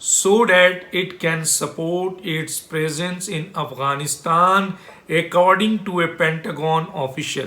so that it can support its presence in Afghanistan according to a Pentagon official।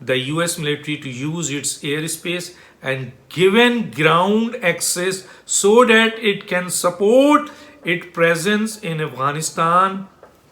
the US military to use its airspace and given ground access so that it can support its presence in Afghanistan।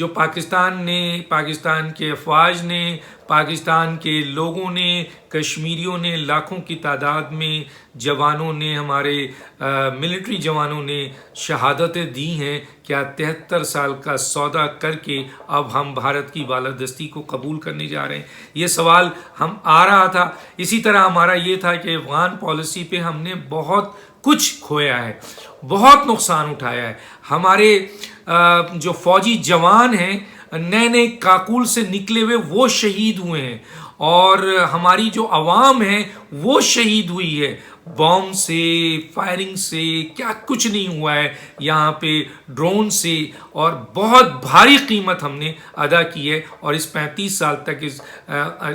جو پاکستان نے، پاکستان کے افواج نے، پاکستان کے لوگوں نے، کشمیریوں نے، لاکھوں کی تعداد میں جوانوں نے، ہمارے ملٹری جوانوں نے شہادتیں دی ہیں، کیا 73 سال کا سودا کر کے اب ہم بھارت کی بالادستی کو قبول کرنے جا رہے ہیں؟ یہ سوال ہم آ رہا تھا۔ اسی طرح ہمارا یہ تھا کہ افغان پالیسی پہ ہم نے بہت کچھ کھویا ہے، بہت نقصان اٹھایا ہے۔ ہمارے جو فوجی جوان ہیں، نئے نئے کاکول سے نکلے ہوئے، وہ شہید ہوئے ہیں، اور ہماری جو عوام ہے وہ شہید ہوئی ہے، بام سے، فائرنگ سے، کیا کچھ نہیں ہوا ہے یہاں پہ، ڈرون سے، اور بہت بھاری قیمت ہم نے ادا کی ہے، اور اس 35 سال تک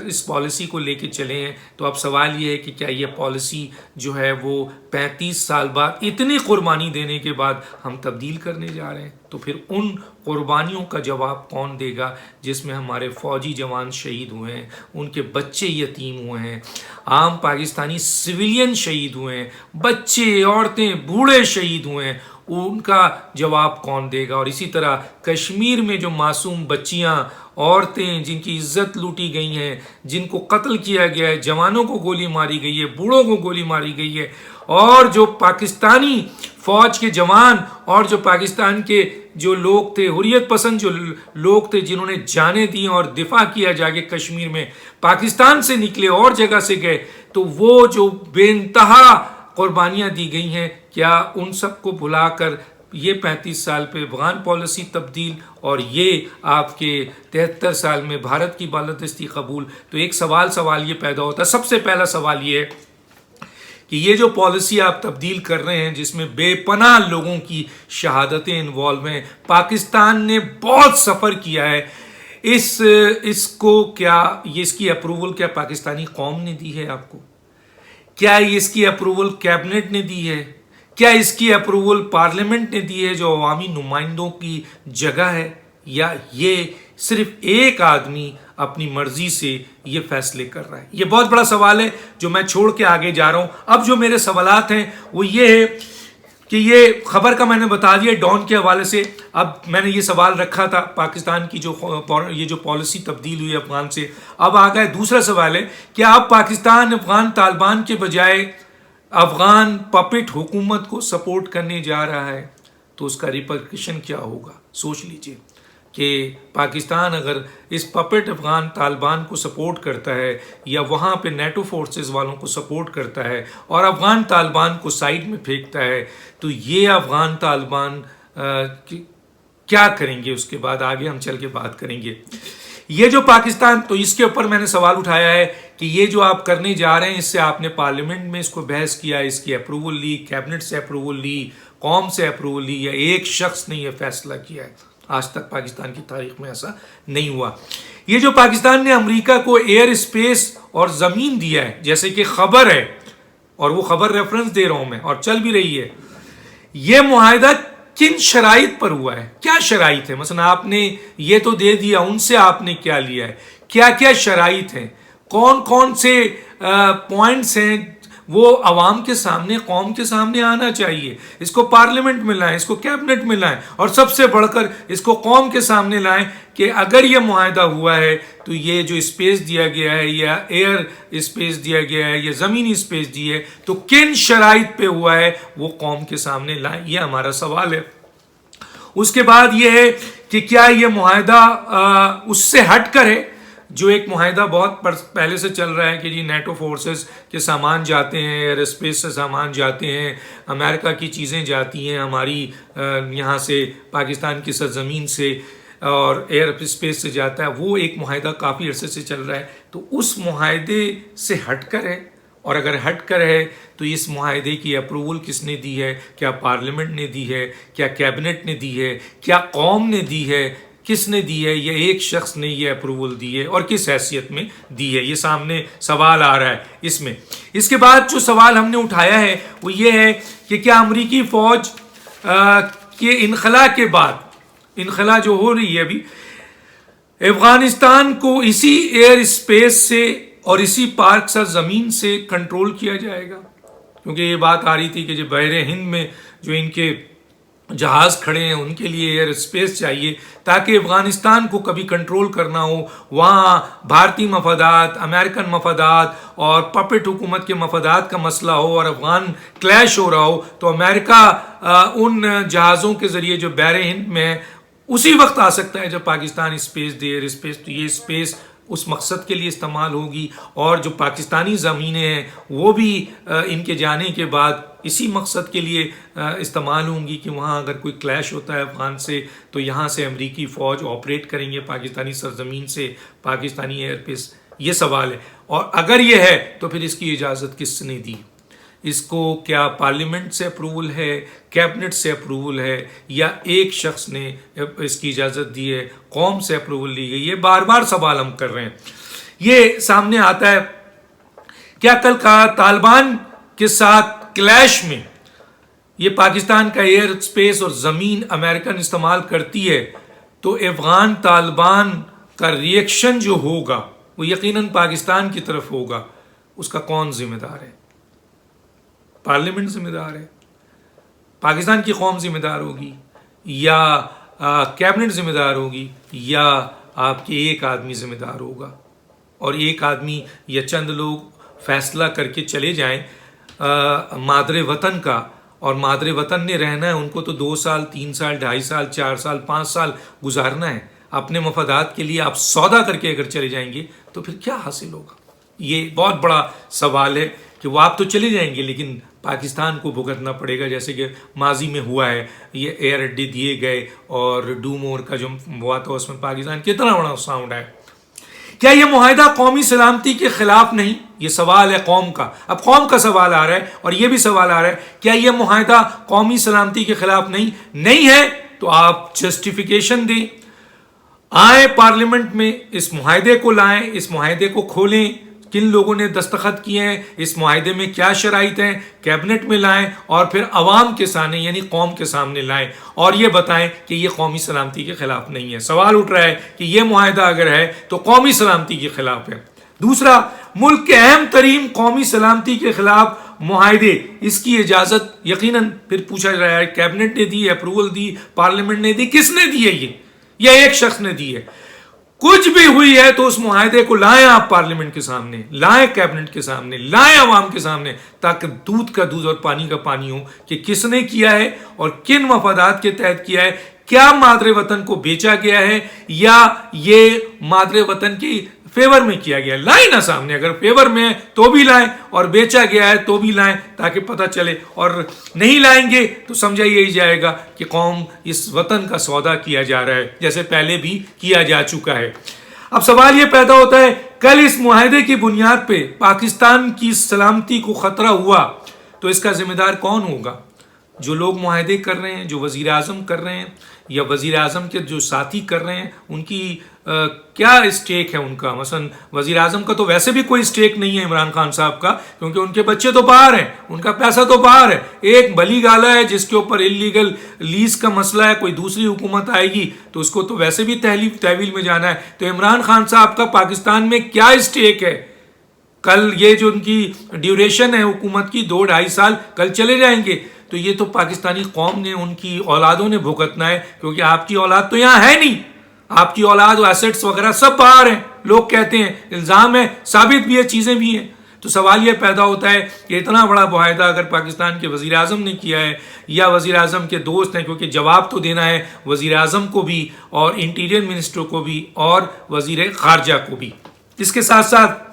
اس پالیسی کو لے کے چلے ہیں۔ تو اب سوال یہ ہے کہ کیا یہ پالیسی جو ہے وہ 35 سال بعد، اتنی قربانی دینے کے بعد ہم تبدیل کرنے جا رہے ہیں؟ تو پھر ان قربانیوں کا جواب کون دے گا جس میں ہمارے فوجی جوان شہید ہوئے ہیں، ان کے بچے یتیم ہوئے ہیں، عام پاکستانی سویلین شہید ہوئے ہیں، بچے، عورتیں، بوڑھے شہید ہوئے ہیں؟ ان کا جواب کون دے گا؟ اور اسی طرح کشمیر میں جو معصوم بچیاں، عورتیں جن کی عزت لوٹی گئی ہیں، جن کو قتل کیا گیا ہے، جوانوں کو گولی ماری گئی ہے، بوڑھوں کو گولی ماری گئی ہے، اور جو پاکستانی فوج کے جوان اور جو پاکستان کے جو لوگ تھے، حریت پسند جو لوگ تھے، جنہوں نے جانیں دی اور دفاع کیا جا کے کشمیر میں، پاکستان سے نکلے اور جگہ سے گئے، تو وہ جو بے انتہا قربانیاں دی گئی ہیں، کیا ان سب کو بھلا کر یہ 35 سال پہ افغان پالیسی تبدیل اور یہ آپ کے 73 سال میں بھارت کی بالادستی قبول؟ تو ایک سوال یہ پیدا ہوتا ہے۔ سب سے پہلا سوال یہ ہے کہ یہ جو پالیسی آپ تبدیل کر رہے ہیں، جس میں بے پناہ لوگوں کی شہادتیں انوالو ہیں، پاکستان نے بہت سفر کیا ہے، اس کو کیا اس کی اپروول کیا پاکستانی قوم نے دی ہے آپ کو؟ کیا اس کی اپروول کیبنٹ نے دی ہے؟ کیا اس کی اپروول پارلیمنٹ نے دی ہے جو عوامی نمائندوں کی جگہ ہے؟ یا یہ صرف ایک آدمی اپنی مرضی سے یہ فیصلے کر رہا ہے؟ یہ بہت بڑا سوال ہے جو میں چھوڑ کے آگے جا رہا ہوں۔ اب جو میرے سوالات ہیں وہ یہ ہے کہ یہ خبر کا میں نے بتا دیا ڈان کے حوالے سے۔ اب میں نے یہ سوال رکھا تھا پاکستان کی یہ جو پالیسی تبدیل ہوئی افغان سے، اب آ گئے دوسرا سوال ہے کہ اب پاکستان افغان طالبان کے بجائے افغان پپٹ حکومت کو سپورٹ کرنے جا رہا ہے، تو اس کا ریپرکشن کیا ہوگا؟ سوچ لیجئے کہ پاکستان اگر اس پپٹ افغان طالبان کو سپورٹ کرتا ہے، یا وہاں پہ نیٹو فورسز والوں کو سپورٹ کرتا ہے اور افغان طالبان کو سائیڈ میں پھینکتا ہے، تو یہ افغان طالبان کیا کریں گے؟ اس کے بعد آگے ہم چل کے بات کریں گے۔ یہ جو پاکستان، تو اس کے اوپر میں نے سوال اٹھایا ہے کہ یہ جو آپ کرنے جا رہے ہیں، اس سے آپ نے پارلیمنٹ میں اس کو بحث کیا، اس کی اپروول لی، کیبنٹ سے اپروول لی، قوم سے اپروول لی، یا ایک شخص نے یہ فیصلہ کیا ہے؟ آج تک پاکستان کی تاریخ میں ایسا نہیں ہوا۔ یہ جو پاکستان نے امریکہ کو ایئر اسپیس اور زمین دیا ہے، جیسے کہ خبر ہے، اور وہ خبر ریفرنس دے رہا ہوں میں اور چل بھی رہی ہے، یہ معاہدہ کن شرائط پر ہوا ہے؟ کیا شرائط ہے؟ مثلا آپ نے یہ تو دے دیا، ان سے آپ نے کیا لیا ہے؟ کیا کیا شرائط ہیں؟ کون کون سے پوائنٹس ہیں؟ وہ عوام کے سامنے، قوم کے سامنے آنا چاہیے۔ اس کو پارلیمنٹ میں لائیں، اس کو کیبنٹ میں لائیں، اور سب سے بڑھ کر اس کو قوم کے سامنے لائیں کہ اگر یہ معاہدہ ہوا ہے تو یہ جو اسپیس دیا گیا ہے، یا ایئر اسپیس دیا گیا ہے، یا زمینی اسپیس دی ہے، تو کن شرائط پہ ہوا ہے، وہ قوم کے سامنے لائیں۔ یہ ہمارا سوال ہے۔ اس کے بعد یہ ہے کہ کیا یہ معاہدہ اس سے ہٹ کر ہے جو ایک معاہدہ بہت پہلے سے چل رہا ہے کہ جی نیٹو فورسز کے سامان جاتے ہیں، ایئر اسپیس سے سامان جاتے ہیں، امریکہ کی چیزیں جاتی ہیں ہماری یہاں سے، پاکستان کی سرزمین سے، اور ایئر اسپیس سے جاتا ہے، وہ ایک معاہدہ کافی عرصے سے چل رہا ہے، تو اس معاہدے سے ہٹ کر ہے؟ اور اگر ہٹ کر ہے تو اس معاہدے کی اپروول کس نے دی ہے؟ کیا پارلیمنٹ نے دی ہے؟ کیا کیبنٹ نے دی ہے؟ کیا قوم نے دی ہے؟ کس نے دی ہے؟ یہ ایک شخص نے یہ اپروول دی ہے، اور کس حیثیت میں دی ہے؟ یہ سامنے سوال آ رہا ہے اس میں۔ اس کے بعد جو سوال ہم نے اٹھایا ہے وہ یہ ہے کہ کیا امریکی فوج کے انخلا کے بعد، انخلا جو ہو رہی ہے ابھی، افغانستان کو اسی ایئر اسپیس سے اور اسی پاک سرزمین سے کنٹرول کیا جائے گا؟ کیونکہ یہ بات آ رہی تھی کہ جو بحر ہند میں جو ان کے جہاز کھڑے ہیں، ان کے لیے ایئر اسپیس چاہیے تاکہ افغانستان کو کبھی کنٹرول کرنا ہو، وہاں بھارتی مفادات، امریکن مفادات اور پپٹ حکومت کے مفادات کا مسئلہ ہو اور افغان کلیش ہو رہا ہو تو امریکہ ان جہازوں کے ذریعے جو بحر ہند میں ہے اسی وقت آ سکتا ہے جب پاکستان اسپیس دے، ایئر اسپیس، تو یہ اسپیس اس مقصد کے لیے استعمال ہوگی، اور جو پاکستانی زمینیں ہیں وہ بھی ان کے جانے کے بعد اسی مقصد کے لیے استعمال ہوں گی کہ وہاں اگر کوئی کلیش ہوتا ہے افغان سے تو یہاں سے امریکی فوج آپریٹ کریں گے پاکستانی سرزمین سے، پاکستانی ایئر بیس۔ یہ سوال ہے، اور اگر یہ ہے تو پھر اس کی اجازت کس نے دی؟ اس کو کیا پارلیمنٹ سے اپروول ہے، کیبنٹ سے اپروول ہے، یا ایک شخص نے اس کی اجازت دی ہے، قوم سے اپروول لی گئی؟ یہ بار بار سوال ہم کر رہے ہیں۔ یہ سامنے آتا ہے، کیا کل کا طالبان کے ساتھ کلیش میں یہ پاکستان کا ایئر اسپیس اور زمین امریکن استعمال کرتی ہے تو افغان طالبان کا ریئیکشن جو ہوگا وہ یقیناً پاکستان کی طرف ہوگا، اس کا کون ذمہ دار ہے؟ پارلیمنٹ ذمہ دار ہے، پاکستان کی قوم ذمہ دار ہوگی، یا کیبنٹ ذمہ دار ہوگی، یا آپ کے ایک آدمی ذمہ دار ہوگا؟ اور ایک آدمی یا چند لوگ فیصلہ کر کے چلے جائیں مادر وطن کا، اور مادر وطن نے رہنا ہے، ان کو تو 2 سال 3 سال 2.5 سال 4 سال 5 سال گزارنا ہے اپنے مفادات کے لیے۔ آپ سودا کر کے اگر چلے جائیں گے تو پھر کیا حاصل ہوگا؟ یہ بہت بڑا سوال ہے کہ وہ آپ تو چلے جائیں گے لیکن پاکستان کو بھگتنا پڑے گا، جیسے کہ ماضی میں ہوا ہے، یہ ایئر اڈے دیے گئے اور ڈومور کا جو ہوا تھا اس میں پاکستان کتنا بڑا ساؤنڈ ہے۔ کیا یہ معاہدہ قومی سلامتی کے خلاف نہیں؟ یہ سوال ہے قوم کا۔ اب قوم کا سوال آ رہا ہے اور یہ بھی سوال آ رہا ہے، کیا یہ معاہدہ قومی سلامتی کے خلاف نہیں ہے تو آپ جسٹیفیکیشن دیں، آئیں پارلیمنٹ میں اس معاہدے کو لائیں، اس معاہدے کو کھولیں، کن لوگوں نے دستخط کیے ہیں، اس معاہدے میں کیا شرائط ہیں، کیبنٹ میں لائیں اور پھر عوام کے سامنے یعنی قوم کے سامنے لائیں اور یہ بتائیں کہ یہ قومی سلامتی کے خلاف نہیں ہے۔ سوال اٹھ رہا ہے کہ یہ معاہدہ اگر ہے تو قومی سلامتی کے خلاف ہے۔ دوسرا، ملک کے اہم ترین قومی سلامتی کے خلاف معاہدے، اس کی اجازت یقیناً پھر پوچھا جا رہا ہے کیبنٹ نے دی، اپروول دی، پارلیمنٹ نے دی، کس نے دی ہے؟ یہ ایک شخص نے دی ہے۔ کچھ بھی ہوئی ہے تو اس معاہدے کو لائیں آپ پارلیمنٹ کے سامنے، لائیں کیبنٹ کے سامنے، لائیں عوام کے سامنے، تاکہ دودھ کا دودھ اور پانی کا پانی ہو کہ کس نے کیا ہے اور کن مفادات کے تحت کیا ہے، کیا مادر وطن کو بیچا گیا ہے یا یہ مادر وطن کی فیور میں کیا گیا ہے۔ لائیں نا سامنے، اگر فیور میں ہے تو بھی لائیں اور بیچا گیا ہے تو بھی لائیں تاکہ پتہ چلے، اور نہیں لائیں گے تو سمجھا یہی جائے گا کہ قوم اس وطن کا سودا کیا جا رہا ہے، جیسے پہلے بھی کیا جا چکا ہے۔ اب سوال یہ پیدا ہوتا ہے، کل اس معاہدے کی بنیاد پہ پاکستان کی سلامتی کو خطرہ ہوا تو اس کا ذمہ دار کون ہوگا؟ جو لوگ معاہدے کر رہے ہیں، جو وزیر اعظم کر رہے ہیں یا وزیر اعظم کے جو ساتھی کر رہے ہیں، ان کی کیا اسٹیک ہے ان کا؟ مثلا وزیر اعظم کا تو ویسے بھی کوئی اسٹیک نہیں ہے عمران خان صاحب کا، کیونکہ ان کے بچے تو باہر ہیں، ان کا پیسہ تو باہر ہے۔ ایک بلی گالا ہے جس کے اوپر انلیگل لیز کا مسئلہ ہے، کوئی دوسری حکومت آئے گی تو اس کو تو ویسے بھی تحویل میں جانا ہے۔ تو عمران خان صاحب کا پاکستان میں کیا اسٹیک ہے؟ کل یہ جو ان کی ڈیوریشن ہے حکومت کی 2-2.5 سال، کل چلے جائیں گے تو یہ تو پاکستانی قوم نے، ان کی اولادوں نے بھگتنا ہے، کیونکہ آپ کی اولاد تو یہاں ہے نہیں، آپ کی اولاد و ایسٹس وغیرہ سب باہر ہیں۔ لوگ کہتے ہیں، الزام ہے، ثابت بھی ہے، چیزیں بھی ہیں۔ تو سوال یہ پیدا ہوتا ہے کہ اتنا بڑا معاہدہ اگر پاکستان کے وزیر اعظم نے کیا ہے یا وزیر اعظم کے دوست ہیں، کیونکہ جواب تو دینا ہے وزیر اعظم کو بھی اور انٹیریئر منسٹر کو بھی اور وزیر خارجہ کو بھی، اس کے ساتھ ساتھ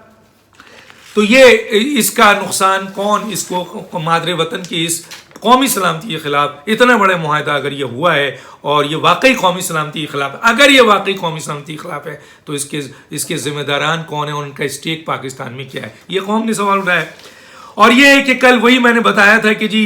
تو یہ اس کا نقصان کون؟ اس کو مادر وطن کی اس قومی سلامتی کے خلاف اتنا بڑا معاہدہ اگر یہ ہوا ہے اور یہ واقعی قومی سلامتی کے خلاف، اگر یہ واقعی قومی سلامتی کے خلاف ہے تو اس کے ذمہ داران کون ہیں اور ان کا اسٹیک پاکستان میں کیا ہے؟ یہ قوم نے سوال اٹھایا ہے۔ اور یہ ہے کہ کل وہی میں نے بتایا تھا کہ جی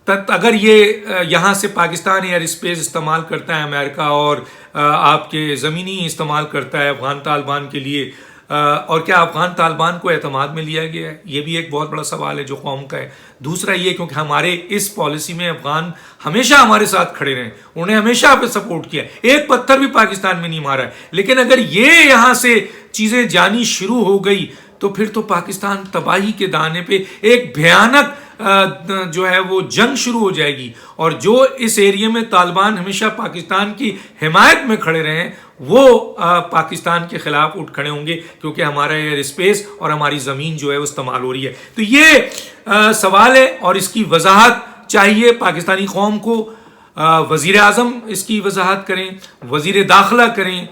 اگر یہ یہاں سے پاکستان ایئر اسپیس استعمال کرتا ہے امریکہ اور آپ کے زمینی استعمال کرتا ہے افغان طالبان کے لیے، اور کیا افغان طالبان کو اعتماد میں لیا گیا ہے؟ یہ بھی ایک بہت بڑا سوال ہے جو قوم کا ہے۔ دوسرا یہ کیونکہ ہمارے اس پالیسی میں افغان ہمیشہ ہمارے ساتھ کھڑے رہے، انہوں نے ہمیشہ پہ سپورٹ کیا، ایک پتھر بھی پاکستان میں نہیں مارا ہے۔ لیکن اگر یہ یہاں سے چیزیں جانی شروع ہو گئی تو پھر تو پاکستان تباہی کے دانے پہ ایک بھیانک جو ہے وہ جنگ شروع ہو جائے گی، اور جو اس ایریے میں طالبان ہمیشہ پاکستان کی حمایت میں کھڑے رہے ہیں وہ پاکستان کے خلاف اٹھ کھڑے ہوں گے، کیونکہ ہمارا ایئر اسپیس اور ہماری زمین جو ہے وہ استعمال ہو رہی ہے۔ تو یہ سوال ہے اور اس کی وضاحت چاہیے پاکستانی قوم کو۔ وزیر اعظم اس کی وضاحت کریں، وزیر داخلہ کریں،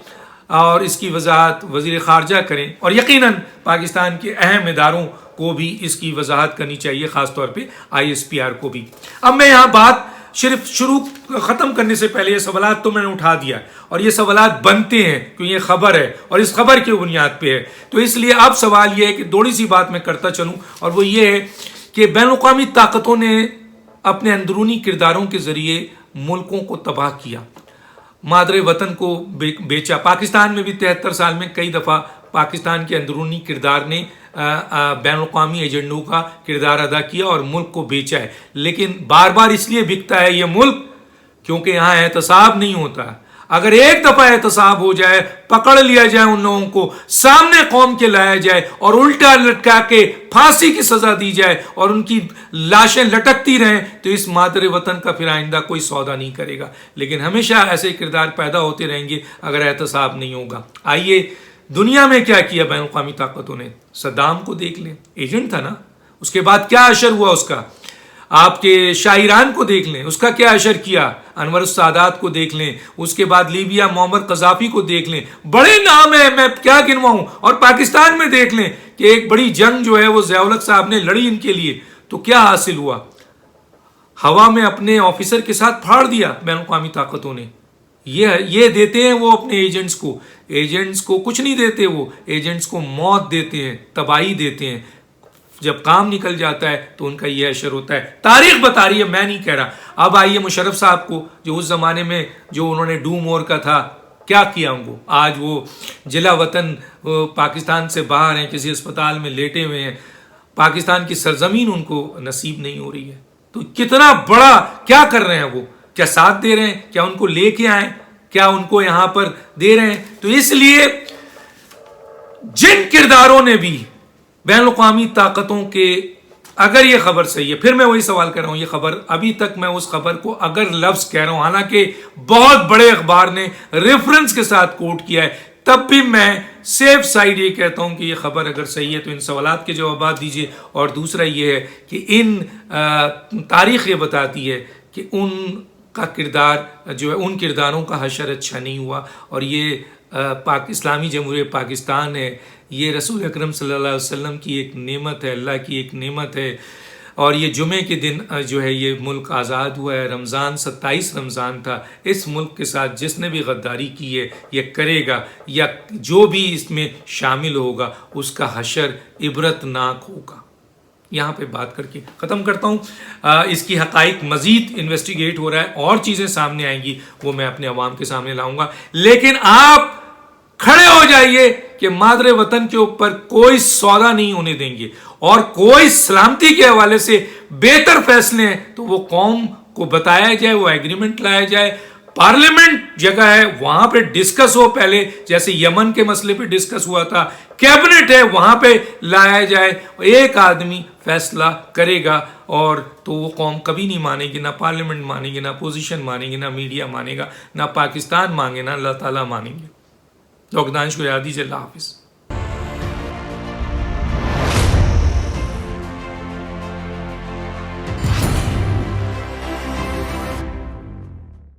اور اس کی وضاحت وزیر خارجہ کریں، اور یقیناً پاکستان کے اہم اداروں کو بھی اس کی وضاحت کرنی چاہیے، خاص طور پہ ISPR کو بھی۔ اب میں یہاں بات شروع ختم کرنے سے پہلے یہ سوالات تو میں نے اٹھا دیا، اور یہ سوالات بنتے ہیں کیونکہ یہ خبر ہے اور اس خبر کی بنیاد پہ ہے، تو اس لیے اب سوال یہ ہے کہ تھوڑی سی بات میں کرتا چلوں، اور وہ یہ ہے کہ بین الاقوامی طاقتوں نے اپنے اندرونی کرداروں کے ذریعے ملکوں کو تباہ کیا، مادر وطن کو بیچا۔ پاکستان میں بھی 73 سال میں کئی دفعہ پاکستان کے اندرونی کردار نے بین الاقوامی ایجنڈوں کا کردار ادا کیا اور ملک کو بیچا ہے، لیکن بار بار اس لیے بکتا ہے یہ ملک کیونکہ یہاں احتساب نہیں ہوتا۔ اگر ایک دفعہ احتساب ہو جائے، پکڑ لیا جائے ان لوگوں کو، سامنے قوم کے لایا جائے اور الٹا لٹکا کے پھانسی کی سزا دی جائے اور ان کی لاشیں لٹکتی رہیں، تو اس مادر وطن کا پھر آئندہ کوئی سودا نہیں کرے گا۔ لیکن ہمیشہ ایسے کردار پیدا ہوتے رہیں گے اگر احتساب نہیں ہوگا۔ آئیے دنیا میں کیا کیا بین الاقوامی طاقتوں نے؟ صدام کو دیکھ لیں، ایجنٹ تھا نا، اس کے بعد کیا اثر ہوا اس کا؟ آپ کے شاہ ایران کو دیکھ لیں، اس کا کیا اثر کیا؟ انور السادات کو دیکھ لیں، اس کے بعد لیبیا معمر قذافی کو دیکھ لیں، بڑے نام ہیں، میں کیا گنواؤں۔ اور پاکستان میں دیکھ لیں کہ ایک بڑی جنگ جو ہے وہ ضیاء الحق صاحب نے لڑی ان کے لیے، تو کیا حاصل ہوا؟ ہوا میں اپنے آفیسر کے ساتھ پھاڑ دیا بین الاقوامی طاقتوں نے۔ یہ دیتے ہیں وہ اپنے ایجنٹس کو کچھ نہیں دیتے، وہ ایجنٹس کو موت دیتے ہیں، تباہی دیتے ہیں۔ جب کام نکل جاتا ہے تو ان کا یہ اثر ہوتا ہے۔ تاریخ بتا رہی ہے، میں نہیں کہہ رہا۔ اب آئیے مشرف صاحب کو، جو اس زمانے میں جو انہوں نے ڈو مور کا تھا، کیا کیا ان کو؟ آج وہ جلا وطن پاکستان سے باہر ہیں، کسی اسپتال میں لیٹے ہوئے ہیں، پاکستان کی سرزمین ان کو نصیب نہیں ہو رہی ہے۔ تو کتنا بڑا کیا کر رہے ہیں وہ؟ کیا ساتھ دے رہے ہیں؟ کیا ان کو لے کے آئیں؟ کیا ان کو یہاں پر دے رہے ہیں؟ تو اس لیے جن کرداروں نے بھی بین الاقوامی طاقتوں کے، اگر یہ خبر صحیح ہے، پھر میں وہی سوال کر رہا ہوں، یہ خبر ابھی تک میں اس خبر کو اگر لفظ کہہ رہا ہوں، حالانکہ بہت بڑے اخبار نے ریفرنس کے ساتھ کوٹ کیا ہے، تب بھی میں سیف سائڈ یہ کہتا ہوں کہ یہ خبر اگر صحیح ہے تو ان سوالات کے جوابات دیجیے۔ اور دوسرا یہ ہے کہ تاریخ یہ بتاتی ہے کہ ان کا کردار جو ہے، ان کرداروں کا حشر اچھا نہیں ہوا، اور یہ اسلامی جمہوریہ پاکستان ہے، یہ رسول اکرم صلی اللہ علیہ وسلم کی ایک نعمت ہے، اللہ کی ایک نعمت ہے، اور یہ جمعے کے دن جو ہے یہ ملک آزاد ہوا ہے۔ رمضان 27 رمضان تھا۔ اس ملک کے ساتھ جس نے بھی غداری کی ہے یا کرے گا، یا جو بھی اس میں شامل ہوگا، اس کا حشر عبرت ناک ہوگا۔ یہاں پہ بات کر کے ختم کرتا ہوں۔ اس کی حقائق مزید انویسٹیگیٹ ہو رہا ہے، اور چیزیں سامنے آئیں گی، وہ میں اپنے عوام کے سامنے لاؤں گا، لیکن آپ کھڑے ہو جائیے کہ مادر وطن کے اوپر کوئی سودا نہیں ہونے دیں گے، اور کوئی سلامتی کے حوالے سے بہتر فیصلے ہیں تو وہ قوم کو بتایا جائے، وہ ایگریمنٹ لایا جائے، پارلیمنٹ جگہ ہے وہاں پہ ڈسکس ہو، پہلے جیسے یمن کے مسئلے پہ ڈسکس ہوا تھا، کیبنٹ ہے وہاں پہ لایا جائے، ایک آدمی فیصلہ کرے گا، اور تو وہ قوم کبھی نہیں مانے گی، نہ پارلیمنٹ مانے گی، نہ اپوزیشن مانے گی، نہ میڈیا مانے گا، نہ پاکستان مانگے، نہ اللہ تعالیٰ مانیں گے۔ ڈاکٹر دانش کو یاد دیجیے۔ اللہ حافظ۔